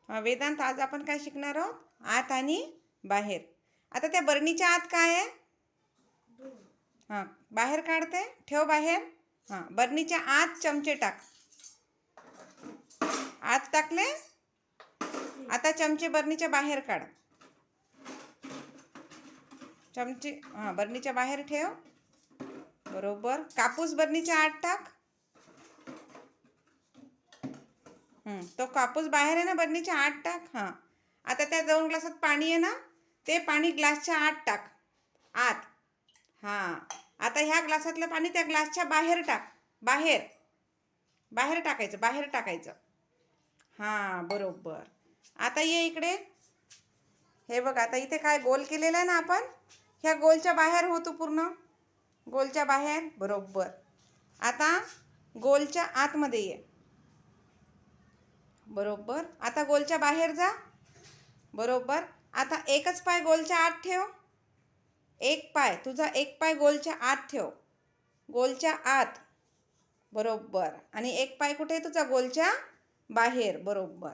वेदांत, आज आपण काय शिकणार आहोत? आत आणि बाहेर. आता त्या बरणीच्या आत काय आहे? हां, बाहेर काढते, ठेव बाहेर. हां, बरणीच्या आत चमचे टाक. आत टाकले. आता चमचे बरणीच्या बाहेर काढ. चमचे बरणीच्या बाहेर ठेव. बरोबर. कापूस बरणीच्या आत टाक. तो कापूस बाहेर आहे ना, बरणीच्या आत टाक. हां, आता त्या 2 ग्लासात पाणी आहे ना, ते पाणी ग्लासच्या आत टाक. आत. हां, आता ह्या ग्लासातलं पाणी त्या ग्लासच्या बाहेर टाक. बाहेर बाहेर टाकायचं, बाहेर टाकायचं. हां, बरोबर. आता ये इकडे. हे बघ, आता इथे काय गोल केलेला आहे ना आपण, ह्या गोलच्या बाहेर हो तू पूर्ण. गोलच्या बाहेर. बरोबर. आता गोलच्या आतमध्ये ये. बरोबर. आता गोलच्या बाहेर जा. बरोबर. आता एकच पाय गोलच्या आत ठेव. एक पाय, तुझा एक पाय गोलच्या आत ठेव. गोलच्या आत. बरोबर. आणि एक पाय कुठे आहे तुझा? गोलच्या बाहेर. बरोबर.